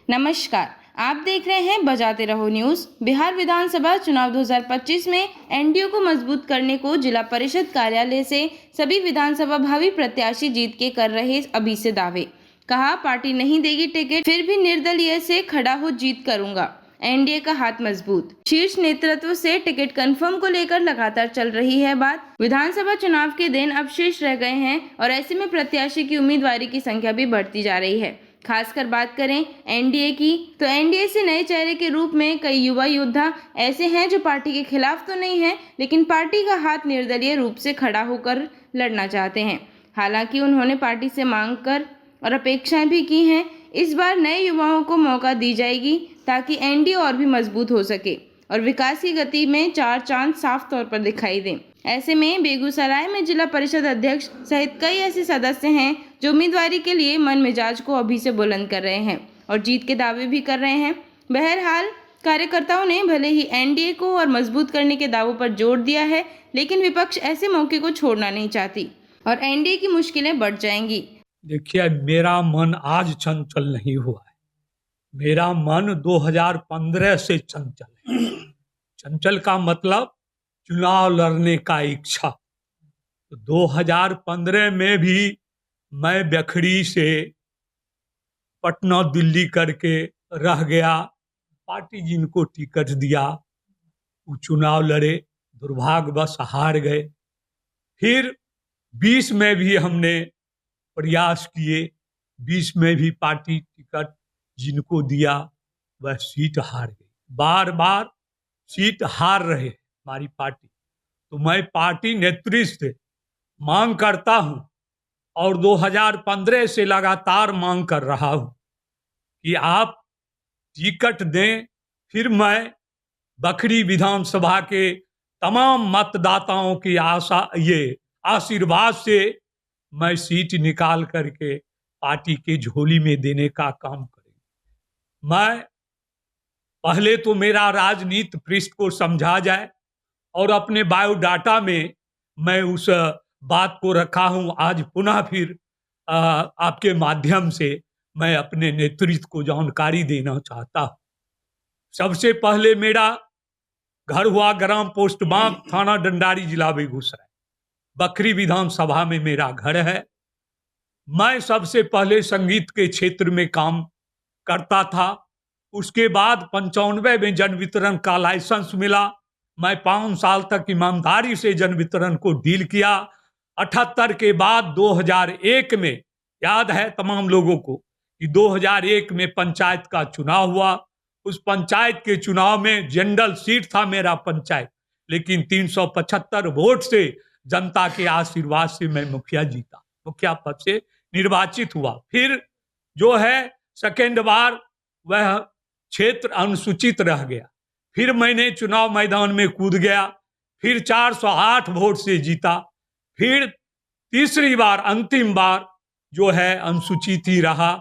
नमस्कार, आप देख रहे हैं बजाते रहो न्यूज। बिहार विधानसभा चुनाव 2025 में एनडीए को मजबूत करने को जिला परिषद कार्यालय से सभी विधानसभा भावी प्रत्याशी जीत के कर रहे अभी से दावे। कहा, पार्टी नहीं देगी टिकट, फिर भी निर्दलीय से खड़ा हो जीत करूंगा। एनडीए का हाथ मजबूत। शीर्ष नेतृत्व से टिकट कंफर्म को लेकर लगातार चल रही है बात। विधानसभा चुनाव के दिन अब शेष रह गए हैं और ऐसे में प्रत्याशी की उम्मीदवारी की संख्या भी बढ़ती जा रही है। खासकर बात करें एनडीए की, तो एनडीए से नए चेहरे के रूप में कई युवा योद्धा ऐसे हैं जो पार्टी के खिलाफ तो नहीं हैं, लेकिन पार्टी का हाथ निर्दलीय रूप से खड़ा होकर लड़ना चाहते हैं। हालांकि उन्होंने पार्टी से मांग कर और अपेक्षाएं भी की हैं। इस बार नए युवाओं को मौका दी जाएगी ताकि एनडीए और भी मजबूत हो सके और विकास की गति में चार चांद साफ तौर पर दिखाई दें। ऐसे में बेगूसराय में जिला परिषद अध्यक्ष सहित कई ऐसे सदस्य हैं जो उम्मीदवारी के लिए मन मिजाज को अभी से बुलंद कर रहे हैं और जीत के दावे भी कर रहे हैं। बहरहाल, कार्यकर्ताओं ने भले ही एनडीए को और मजबूत करने के दावों पर जोर दिया है, लेकिन विपक्ष ऐसे मौके को छोड़ना नहीं चाहती और एनडीए की मुश्किलें बढ़ जाएंगी। देखिए, मेरा मन आज चंचल नहीं हुआ है। मेरा मन 2015 से चंचल है। चंचल का मतलब चुनाव लड़ने का इच्छा। तो 2015 में भी मैं बखरी से पटना दिल्ली करके रह गया। पार्टी जिनको टिकट दिया वो चुनाव लड़े, दुर्भाग्यवश हार गए। फिर 20 में भी हमने प्रयास किए, 20 में भी पार्टी टिकट जिनको दिया वह सीट हार गई। बार बार सीट हार रहे हमारी पार्टी। तो मैं पार्टी नेतृत्व से मांग करता हूं और 2015 से लगातार मांग कर रहा हूं कि आप टिकट दें। फिर मैं बखरी विधानसभा के तमाम मतदाताओं की आशीर्वाद से मैं सीट निकाल करके पार्टी के झोली में देने का काम करेंगे। मैं पहले तो मेरा राजनीति पृष्ठ को समझा जाए और अपने बायोडाटा में मैं उस बात को रखा हूं। आज पुनः फिर आपके माध्यम से मैं अपने नेतृत्व को जानकारी देना चाहता हूं। सबसे पहले मेरा घर हुआ ग्राम पोस्ट बांक, थाना डंडारी, जिला बेगूसराय। बखरी विधानसभा में मेरा घर है। मैं सबसे पहले संगीत के क्षेत्र में काम करता था। उसके बाद 95 में जन वितरण का लाइसेंस मिला। मैं 5 साल तक ईमानदारी से जन वितरण को डील किया। 78 के बाद 2001 में, याद है तमाम लोगों को कि 2001 में पंचायत का चुनाव हुआ। उस पंचायत के चुनाव में जनरल सीट था मेरा पंचायत, लेकिन 375 वोट से जनता के आशीर्वाद से मैं मुखिया जीता, मुखिया पद से निर्वाचित हुआ। फिर जो है सेकेंड बार वह क्षेत्र अनुसूचित रह गया। फिर मैंने चुनाव मैदान में कूद गया, फिर 408 वोट से जीता। फिर तीसरी बार, अंतिम बार जो है अनुसूचित ही रहा,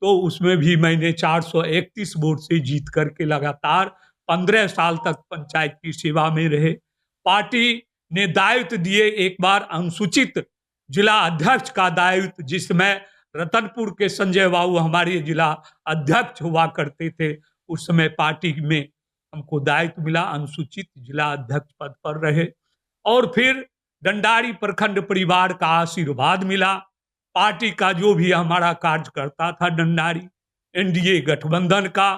तो उसमें भी मैंने 431 वोट से जीत करके लगातार 15 साल तक पंचायत की सेवा में रहे। पार्टी ने दायित्व दिए, एक बार अनुसूचित जिला अध्यक्ष का दायित्व, जिसमें रतनपुर के संजय बाबू हमारे जिला अध्यक्ष हुआ करते थे। उस समय पार्टी में हमको दायित्व मिला, अनुसूचित जिला अध्यक्ष पद पर रहे। और फिर डंडारी प्रखंड परिवार का आशीर्वाद मिला। पार्टी का जो भी हमारा कार्यकर्ता था डंडारी, एनडीए गठबंधन का,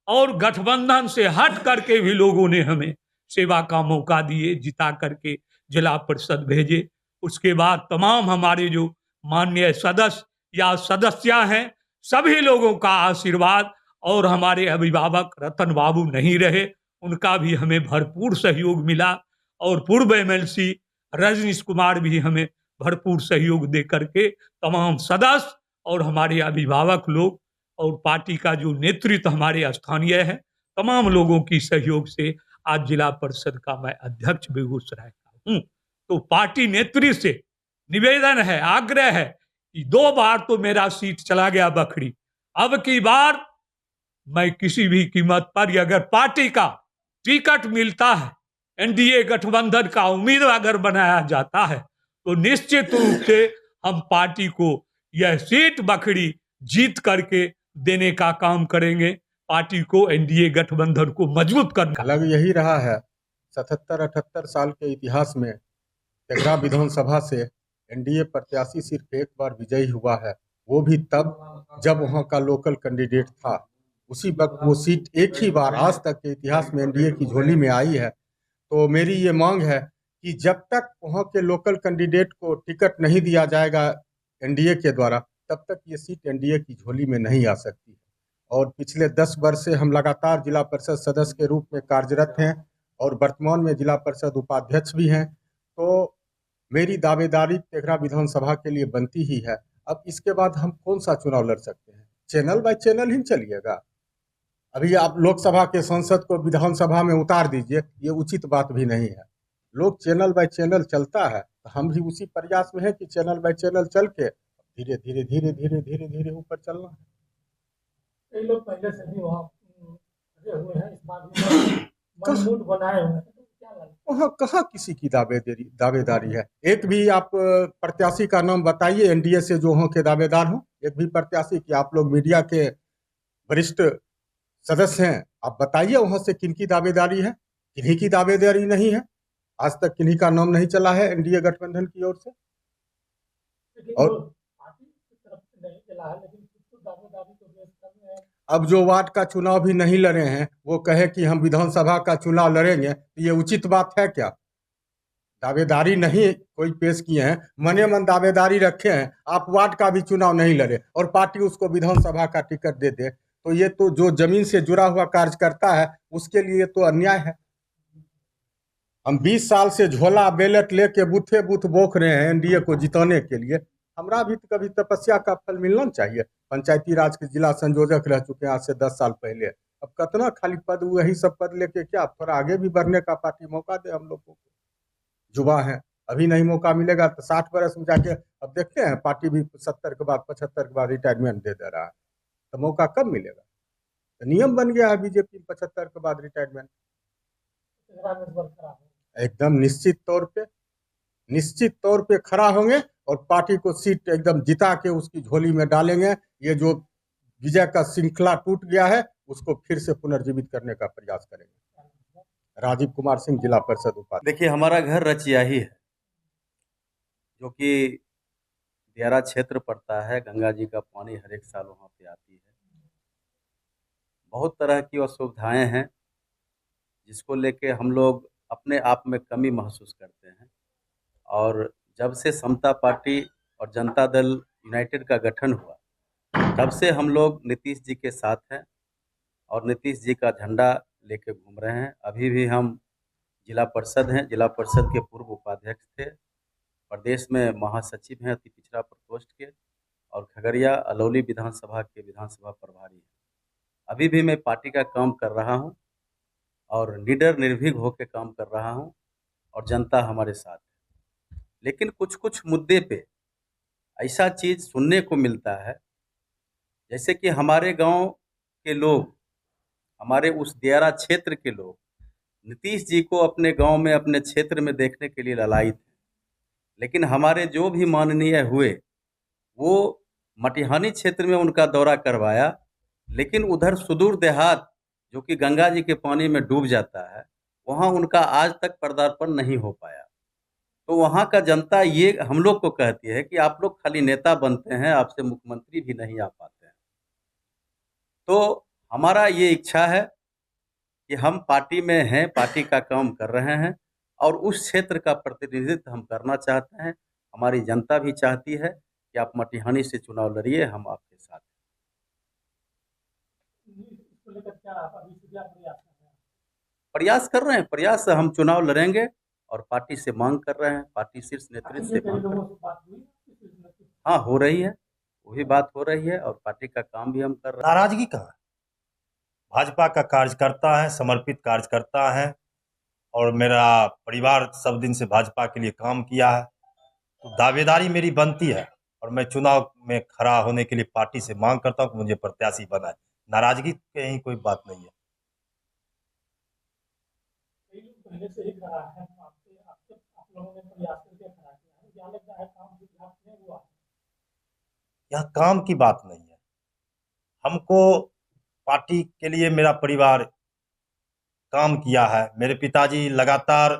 और गठबंधन से हट करके भी लोगों ने हमें सेवा का मौका दिए, जिता करके जिला परिषद भेजे। उसके बाद तमाम हमारे जो माननीय सदस्य या सदस्या हैं, सभी लोगों का आशीर्वाद, और हमारे अभिभावक रतन बाबू नहीं रहे, उनका भी हमें भरपूर सहयोग मिला। और पूर्व एमएलसी रजनीश कुमार भी हमें भरपूर सहयोग दे करके, तमाम सदस्य और हमारे अभिभावक लोग और पार्टी का जो नेतृत्व हमारे स्थानीय है, तमाम लोगों की सहयोग से आज जिला परिषद का मैं अध्यक्ष बेगूसराय का हूँ। तो पार्टी नेतृत्व से निवेदन है, आग्रह है कि 2 बार तो मेरा सीट चला गया बखरी, अब की बार मैं किसी भी कीमत पर, अगर पार्टी का टिकट मिलता है, एनडीए गठबंधन का उम्मीदवार अगर बनाया जाता है, तो निश्चित रूप से हम पार्टी को यह सीट बखरी जीत करके देने का काम करेंगे, पार्टी को, एनडीए गठबंधन को मजबूत करना। लग यही रहा है 77-78 साल के इतिहास में तेघरा विधानसभा से एनडीए प्रत्याशी सिर्फ एक बार विजयी हुआ है, वो भी तब जब वहां का लोकल कैंडिडेट था। उसी वक्त वो सीट एक ही बार आज तक के इतिहास में एनडीए की झोली में आई है। तो मेरी ये मांग है कि जब तक वहां के लोकल कैंडिडेट को टिकट नहीं दिया जाएगा एनडीए के द्वारा, तब तक ये सीट एनडीए की झोली में नहीं आ सकती। और पिछले 10 वर्ष से हम लगातार जिला परिषद सदस्य के रूप में कार्यरत हैं और वर्तमान में जिला परिषद उपाध्यक्ष भी हैं। तो मेरी दावेदारी तेघरा विधानसभा के लिए बनती ही है। अब इसके बाद हम कौन सा चुनाव लड़ सकते हैं? चैनल बाय चैनल ही चलिएगा। अभी आप लोकसभा के सांसद को विधानसभा में उतार दीजिए, ये उचित बात भी नहीं है। लोग चैनल बाय चैनल चलता है, तो हम भी उसी प्रयास में हैं कि चैनल बाय चैनल चल के धीरे धीरे धीरे धीरे धीरे धीरे ऊपर चलना है। कई लोग पहले से भी वहाँ खड़े हुए हैं, इस बार भी मूड बनाए हुए हैं, तो क्या लगता है? वहाँ कहाँ किसी की दावेदारी है? एक भी आप प्रत्याशी का नाम बताइए एनडीए से जो वहाँ के दावेदार हों। एक भी प्रत्याशी की, आप लोग मीडिया के वरिष्ठ सदस्य हैं, आप बताइए वहाँ से किनकी दावेदारी है? किन्हीं की दावेदारी नहीं है। आज तक किन्हीं का नाम नहीं चला है एनडीए गठबंधन की ओर से। लेकिन और पार्टी की तरफ से नहीं चला है, लेकिन कुछ दावेदारी तो पेश कर रहे हैं। अब जो वार्ड का चुनाव भी नहीं लड़े हैं, वो कहे कि हम विधानसभा का चुनाव लड़ेंगे, तो ये उचित बात है क्या? दावेदारी नहीं कोई पेश किए हैं, मने मन दावेदारी रखे हैं, आप वार्ड का भी चुनाव नहीं लड़े और पार्टी उसको विधानसभा का टिकट दे दे, तो ये तो जो जमीन से जुड़ा हुआ कार्यकर्ता है उसके लिए तो अन्याय है। हम 20 साल से झोला बैलेट लेके बूथे बूथ बोख रहे हैं एनडीए को जिताने के लिए। हमरा भी तो कभी तपस्या का फल मिलना चाहिए। पंचायती राज के जिला संयोजक रह चुके हैं आज से 10 साल पहले। अब कितना खाली पद, वही सब पद लेके क्या, थोड़ा आगे भी बढ़ने का पार्टी मौका दे हम लोग को। युवा है, अभी नहीं मौका मिलेगा तो 60 वर्ष में जाके अब देखते हैं, पार्टी भी 70 के बाद 75 के बाद रिटायरमेंट दे रहा है, तो मौका कब मिलेगा? तो नियम बन गया है बीजेपी 75 के बाद रिटायरमेंट। तेघरा में बरकरार है। एकदम निश्चित तौर पे खड़ा होंगे और पार्टी को सीट एकदम जिता के उसकी झोली में डालेंगे। ये जो विजय का श्रृंखला टूट गया है उसको फिर से पुनर्जीवित करने का प्रयास करेंगे। राजीव कुमार सिंह, जिला परिषद उपाध्यक्ष। देखिए, हमारा घर रचिया ही है, जो कि दियारा क्षेत्र पड़ता है। गंगा जी का पानी हर एक साल वहाँ पे आती है। बहुत तरह की असुविधाएं हैं जिसको लेके हम लोग अपने आप में कमी महसूस करते हैं। और जब से समता पार्टी और जनता दल यूनाइटेड का गठन हुआ, तब से हम लोग नीतीश जी के साथ हैं और नीतीश जी का झंडा लेके घूम रहे हैं। अभी भी हम जिला परिषद हैं, जिला परिषद के पूर्व उपाध्यक्ष थे, प्रदेश में महासचिव हैं अति पिछड़ा प्रकोष्ठ के, और खगड़िया अलौली विधानसभा के विधानसभा प्रभारी हैं। अभी भी मैं पार्टी का काम कर रहा हूं और निडर निर्भीक होकर काम कर रहा हूं और जनता हमारे साथ है। लेकिन कुछ कुछ मुद्दे पे ऐसा चीज़ सुनने को मिलता है, जैसे कि हमारे गांव के लोग, हमारे उस दियारा क्षेत्र के लोग नीतीश जी को अपने गांव में, अपने क्षेत्र में देखने के लिए ललायित थे। लेकिन हमारे जो भी माननीय हुए, वो मटिहानी क्षेत्र में उनका दौरा करवाया, लेकिन उधर सुदूर देहात जो कि गंगा जी के पानी में डूब जाता है, वहाँ उनका आज तक पदार्पण नहीं हो पाया। तो वहाँ का जनता ये हम लोग को कहती है कि आप लोग खाली नेता बनते हैं, आपसे मुख्यमंत्री भी नहीं आ पाते हैं। तो हमारा ये इच्छा है कि हम पार्टी में हैं, पार्टी का काम कर रहे हैं और उस क्षेत्र का प्रतिनिधित्व हम करना चाहते हैं। हमारी जनता भी चाहती है कि आप मटिहानी से चुनाव लड़िए, हम आपके साथ हैं। इसको लेकर क्या आप अभी से क्या प्रयास कर रहे हैं? प्रयास कर रहे हैं, प्रयास हम चुनाव लड़ेंगे और पार्टी से मांग कर रहे हैं, पार्टी शीर्ष नेतृत्व से कई मांग कर लोगों से बात हुई? हाँ, हो रही है, वही बात हो रही है और पार्टी का काम भी हम कर रहे हैं। नाराजगी कहाँ है? भाजपा का कार्यकर्ता है, समर्पित कार्यकर्ता है और मेरा परिवार सब दिन से भाजपा के लिए काम किया है, तो दावेदारी मेरी बनती है और मैं चुनाव में खड़ा होने के लिए पार्टी से मांग करता हूं कि मुझे प्रत्याशी बनाए। नाराजगी कहीं कोई बात नहीं है। कई लोग पहले से ही खड़ा है, आप लोगों ने प्रयास करके खड़ा किया है, क्या लगता है काम ठीक ठाक नहीं हुआ? यह काम की बात नहीं है। हमको पार्टी के लिए मेरा परिवार काम किया है। मेरे पिताजी लगातार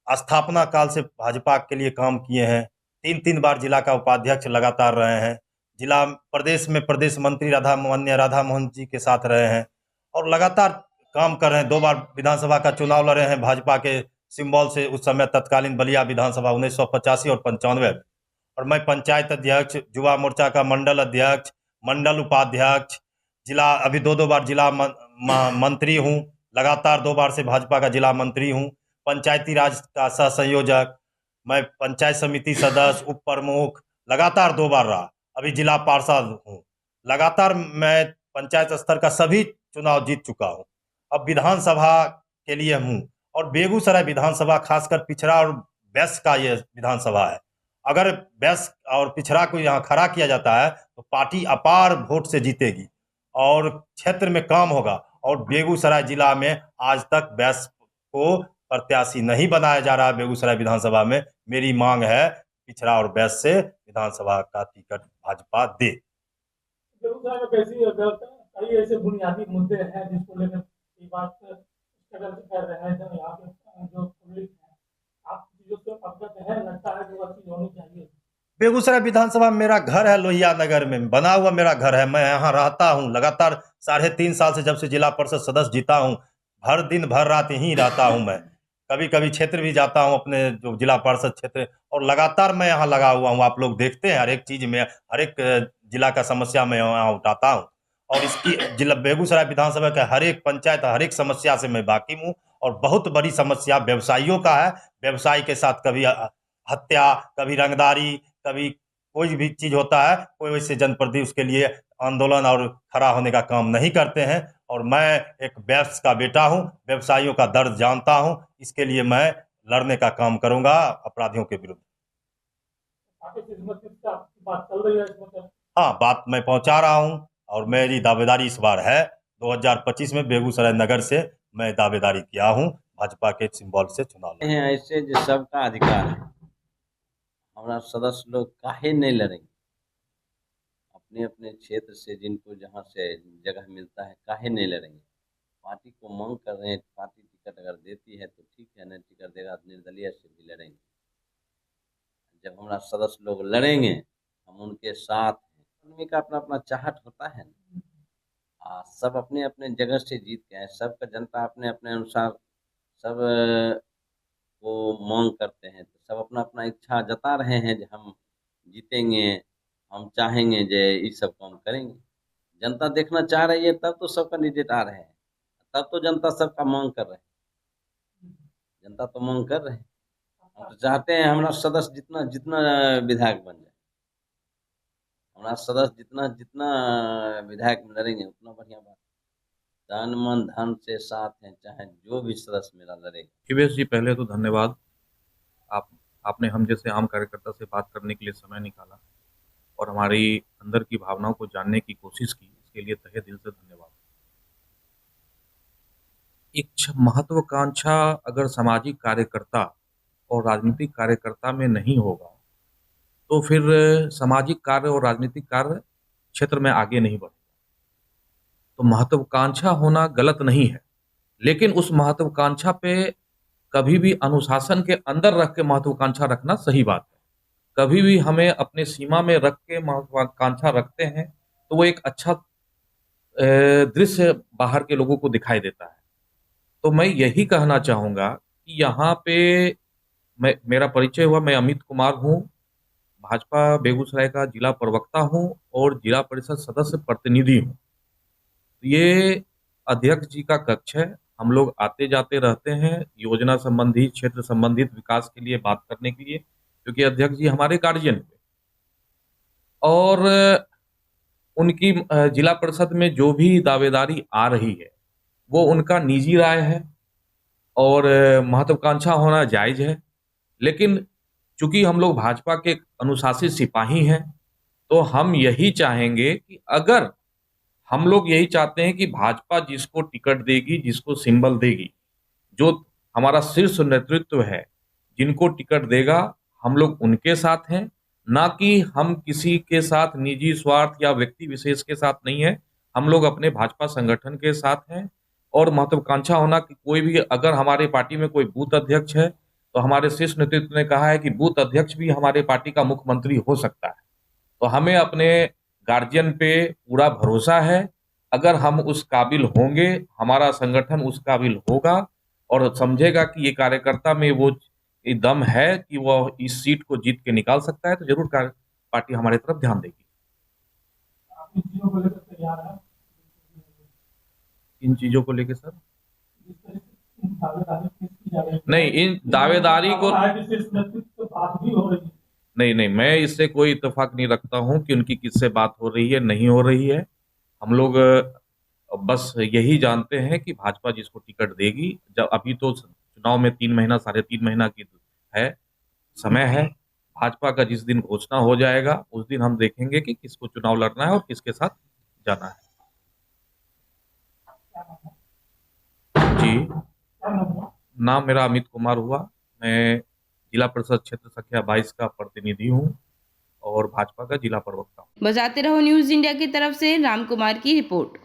स्थापना काल से भाजपा के लिए काम किए हैं। 3 बार जिला का उपाध्यक्ष लगातार रहे हैं। जिला प्रदेश में प्रदेश मंत्री माननीय राधा मोहन जी के साथ रहे हैं और लगातार काम कर रहे हैं। 2 बार विधानसभा का चुनाव लड़े हैं भाजपा के सिंबल से, उस समय तत्कालीन बलिया विधानसभा 1985 और 95। और मैं पंचायत अध्यक्ष, युवा मोर्चा का मंडल अध्यक्ष, मंडल उपाध्यक्ष, जिला अभी 2 बार जिला मंत्री हूँ। लगातार 2 बार से भाजपा का जिला मंत्री हूँ। पंचायती राज का सह संयोजक, मैं पंचायत समिति सदस्य, उप प्रमुख लगातार 2 बार रहा। अभी जिला पार्षद हूँ। लगातार मैं पंचायत स्तर का सभी चुनाव जीत चुका हूँ। अब विधानसभा के लिए हूँ और बेगूसराय विधानसभा खासकर पिछड़ा और वैश्य का ये विधानसभा है। अगर वैश्य और पिछड़ा को यहाँ खड़ा किया जाता है तो पार्टी अपार वोट से जीतेगी और क्षेत्र में काम होगा। और बेगूसराय जिला में आज तक वैश्य को प्रत्याशी नहीं बनाया जा रहा है। बेगूसराय विधानसभा में मेरी मांग है पिछड़ा और वैश्य से विधानसभा का टिकट भाजपा दे। बेगूसराय में कई ऐसे बुनियादी मुद्दे हैं जिसको लेकर ये बात स्ट्रगल कर रहे हैं। जो यहाँ पे जो पब्लिक है, आप चीजों से अवगत है, लगता है कि वो चीज होनी चाहिए। बेगूसराय विधानसभा मेरा घर है, लोहिया नगर में बना हुआ मेरा घर है। मैं यहाँ रहता हूँ लगातार 3.5 साल से, जब से जिला परिषद सदस्य जीता हूँ। भर दिन भर रात यहीं रहता हूँ। मैं कभी कभी क्षेत्र भी जाता हूँ, अपने जो जिला परिषद क्षेत्र, और लगातार मैं यहाँ लगा हुआ हूँ। आप लोग देखते हैं हर एक चीज में, हर एक जिला का समस्या मैं यहाँ उठाता हूँ और इसकी जिला बेगूसराय विधानसभा के हर एक पंचायत, हर एक समस्या से मैं वाकिफ हूँ। और बहुत बड़ी समस्या व्यवसायियों का है। व्यवसायी के साथ कभी हत्या, कभी रंगदारी, कभी कोई भी चीज होता है, कोई वैसे जनप्रतिनिधि उसके लिए आंदोलन और खड़ा होने का काम नहीं करते हैं। और मैं एक व्यवसाय का बेटा हूं, व्यवसायियों का दर्द जानता हूं। इसके लिए मैं लड़ने का काम करूंगा अपराधियों के विरुद्ध। बात चल रही है इसमें? हाँ, बात मैं पहुंचा रहा हूं और मेरी दावेदारी इस बार है 2025 में बेगूसराय नगर से मैं दावेदारी किया हूं भाजपा के सिंबल से चुनाव लड़। ऐसे जो सबका अधिकार है, हमारा सदस्य लोग काहे नहीं लड़ेंगे? अपने अपने क्षेत्र से जिनको जहाँ से जगह मिलता है काहे नहीं लड़ेंगे? पार्टी को मांग कर रहे हैं, पार्टी टिकट अगर देती है तो ठीक है, नहीं टिकट देगा तो निर्दलीय से भी लड़ेंगे। जब हमारा सदस्य लोग लड़ेंगे हम उनके साथ हैं। आदमी का अपना अपना चाहत होता है ना, सब अपने अपने जगह से जीत के आए। सबका जनता अपने अपने अनुसार सब वो मांग करते हैं, तो सब अपना अपना इच्छा जता रहे हैं कि हम जीतेंगे, हम चाहेंगे जे ये सब काम करेंगे। जनता देखना चाह रही है तब तो सब कैंडिडेट आ रहे हैं, तब तो जनता सबका मांग कर रहे हैं। जनता तो मांग कर रहे हैं, हम तो चाहते हैं हमारा सदस्य जितना जितना विधायक बन जाए। हमारा सदस्य जितना जितना विधायक में लड़ेंगे उतना बढ़िया बात। तन मन धन से साथ हैं, चाहे जो भी सदस्य मेरा लड़ेगा। हिवेश जी, पहले तो धन्यवाद। आपने हम जैसे आम कार्यकर्ता से बात करने के लिए समय निकाला और हमारी अंदर की भावनाओं को जानने की कोशिश की, इसके लिए तहे दिल से धन्यवाद। एक महत्वाकांक्षा अगर सामाजिक कार्यकर्ता और राजनीतिक कार्यकर्ता में नहीं होगा तो फिर सामाजिक कार्य और राजनीतिक कार्य क्षेत्र में आगे नहीं बढ़ेगा। तो महत्वाकांक्षा होना गलत नहीं है, लेकिन उस महत्वाकांक्षा पे कभी भी अनुशासन के अंदर रख के महत्वाकांक्षा रखना सही बात है। कभी भी हमें अपने सीमा में रख के महत्वाकांक्षा रखते हैं तो वो एक अच्छा दृश्य बाहर के लोगों को दिखाई देता है। तो मैं यही कहना चाहूँगा कि यहाँ पे मेरा परिचय हुआ, मैं अमित कुमार हूँ, भाजपा बेगूसराय का जिला प्रवक्ता हूँ और जिला परिषद सदस्य प्रतिनिधि हूँ। ये अध्यक्ष जी का कक्ष है, हम लोग आते जाते रहते हैं योजना संबंधी, क्षेत्र संबंधित विकास के लिए बात करने के लिए, क्योंकि अध्यक्ष जी हमारे गार्जियन थे। और उनकी जिला परिषद में जो भी दावेदारी आ रही है वो उनका निजी राय है और महत्वाकांक्षा होना जायज है। लेकिन चूंकि हम लोग भाजपा के अनुशासित सिपाही हैं तो हम यही चाहेंगे कि अगर हम लोग यही चाहते हैं कि भाजपा जिसको टिकट देगी, जिसको सिंबल देगी, जो हमारा शीर्ष नेतृत्व है, जिनको टिकट देगा हम लोग उनके साथ हैं। ना कि हम किसी के साथ निजी स्वार्थ या व्यक्ति विशेष के साथ नहीं है। हम लोग अपने भाजपा संगठन के साथ हैं और महत्वाकांक्षा होना कि कोई भी अगर हमारे पार्टी में कोई बूथ अध्यक्ष है तो हमारे शीर्ष नेतृत्व ने कहा है कि बूथ अध्यक्ष भी हमारे पार्टी का मुख्यमंत्री हो सकता है। तो हमें अपने गार्जियन पे पूरा भरोसा है। अगर हम उस काबिल होंगे, हमारा संगठन उस काबिल होगा और समझेगा कि ये कार्यकर्ता में वो ये दम है कि वह इस सीट को जीत के निकाल सकता है, तो जरूर पार्टी हमारे तरफ ध्यान देगी। आप इन चीजों को लेकर तैयार हैं? इन चीजों को लेके सर जिस तरह से दावेदारी पेश की जा रही है, नहीं, इन दावेदारी को कहा है कि शीर्ष नेतृत्व से बात भी हो रही है। नहीं, मैं इससे कोई इत्तेफाक नहीं रखता हूं कि उनकी किससे बात हो रही है, नहीं हो रही है। हम लोग बस यही जानते हैं कि भाजपा जिसको टिकट देगी, जब अभी तो चुनाव में 3 महीना, साढ़े 3 महीना की है समय है। भाजपा का जिस दिन घोषणा हो जाएगा, उस दिन हम देखेंगे कि किसको चुनाव लड़ना है और किसके साथ जाना है। जी, क्या नाम है? नाम मेरा अमित कुमार हुआ। मैं जिला परिषद क्षेत्र संख्या 22 का प्रतिनिधि हूँ और भाजपा का जिला प्रवक्ता हूँ। बजाते रहो न्यूज इंडिया की तरफ से राम कुमार की रिपोर्ट।